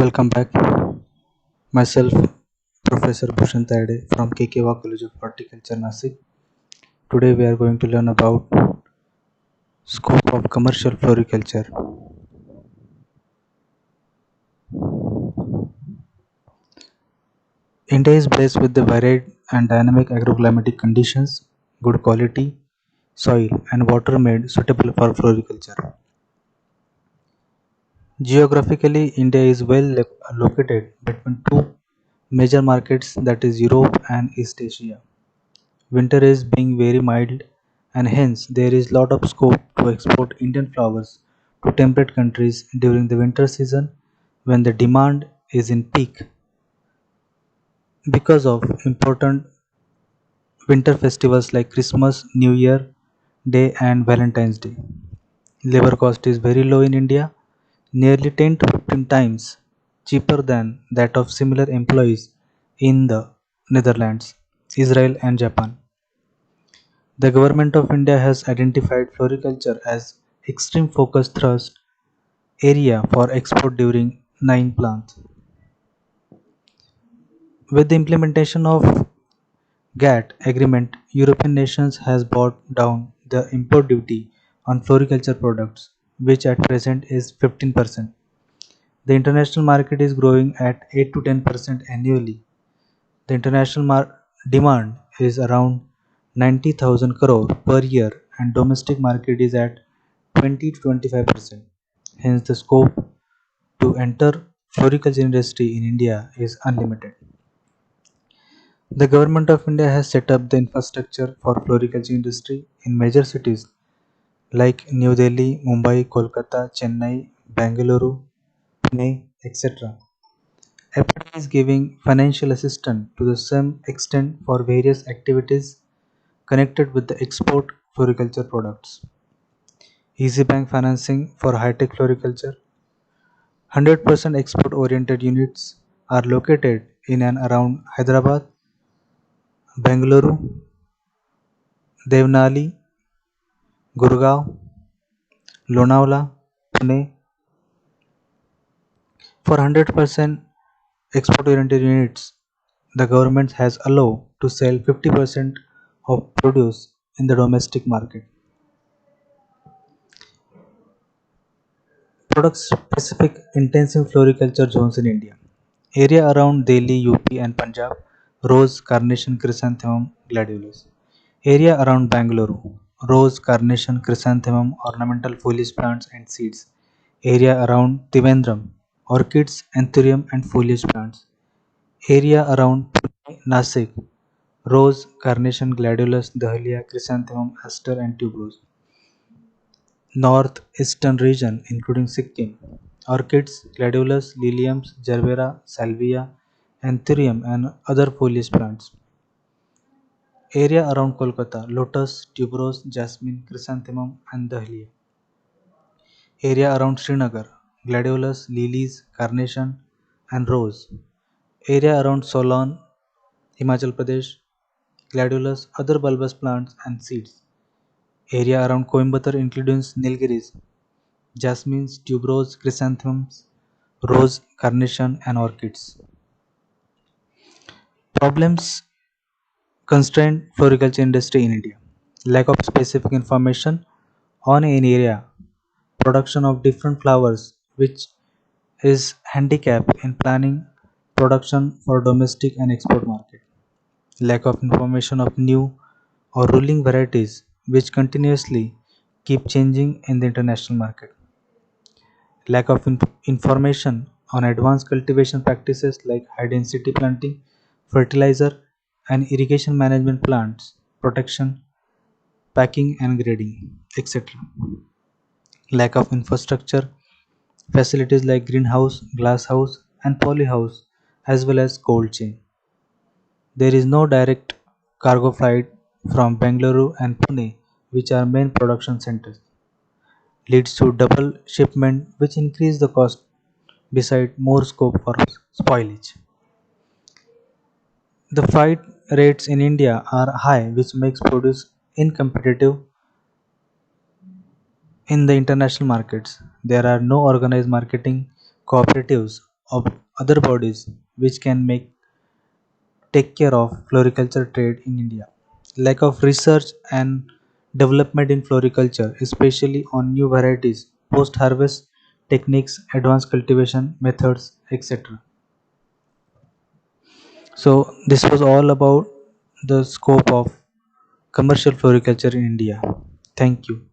Welcome back. Myself, Professor Bhushan Tade from KKWA College of Horticulture, Nasik. Today we are going to learn about scope of commercial floriculture. India is blessed with the varied and dynamic agroclimatic conditions, good quality soil, and water made suitable for floriculture. Geographically, India is located between two major markets, that is Europe and East Asia. Winter is being very mild, and hence there is lot of scope to export Indian flowers to temperate countries during the winter season when the demand is in peak because of important winter festivals like Christmas, New Year Day and Valentine's Day. Labor cost is very low in India, nearly 10 to 15 times cheaper than that of similar employees in the Netherlands, Israel and Japan. The Government of India has identified floriculture as extreme focus thrust area for export during 9 plants. With the implementation of GATT agreement, European nations has brought down the import duty on floriculture products, which at present is 15%. The international market is growing at 8 to 10% annually. The international demand is around 90,000 crore per year and domestic market is at 20 to 25%. Hence, the scope to enter floriculture industry in India is unlimited. The government of India has set up the infrastructure for floriculture industry in major cities like New Delhi, Mumbai, Kolkata, Chennai, Bangalore, Pune, etc. FDI is giving financial assistance to the same extent for various activities connected with the export floriculture products. Easy bank financing for high-tech floriculture. 100% export oriented units are located in and around Hyderabad, Bengaluru, Devnali, Gurgaon, Lonavala, Pune. For 100% export oriented units, the government has allowed to sell 50% of produce in the domestic market. Product specific intensive floriculture zones in India. Area around Delhi, UP and Punjab, rose, carnation, chrysanthemum, gladiolus. Area around Bangalore, rose, carnation, chrysanthemum, ornamental foliage plants and seeds. Area around Trivandrum, orchids, anthurium and foliage plants. Area around Pune, Nasik, rose, carnation, gladiolus, dahlia, chrysanthemum, aster and tuberose. North-eastern region including Sikkim, orchids, gladiolus, liliums, gerbera, salvia, anthurium and other foliage plants. Area around Kolkata, lotus, tuberose, jasmine, chrysanthemum and dahlia. Area around Srinagar, gladiolus, lilies, carnation and rose. Area around Solon, Himachal Pradesh, gladiolus, other bulbous plants and seeds. Area around Coimbatore includes Nilgiris, jasmines, tuberose, chrysanthemums, rose, carnation, and orchids. Problems constrain floriculture industry in India. Lack of specific information on an area, production of different flowers, which is handicap in planning production for domestic and export market. Lack of information of new or ruling varieties, which continuously keep changing in the international market. Lack of information on advanced cultivation practices like high density planting, fertilizer, and irrigation management plants, protection, packing and grading, etc. Lack of infrastructure facilities like greenhouse, glasshouse, and polyhouse, as well as cold chain. There is no direct cargo flight from Bengaluru and Pune, which are main production centers. Leads to double shipment, which increase the cost beside more scope for spoilage. The freight rates in India are high, which makes produce incompetitive in the international markets. There are no organized marketing cooperatives of other bodies which can make take care of floriculture trade in India. Lack of research and development in floriculture, especially on new varieties, post harvest techniques, advanced cultivation methods, etc. So, this was all about the scope of commercial floriculture in India. Thank you.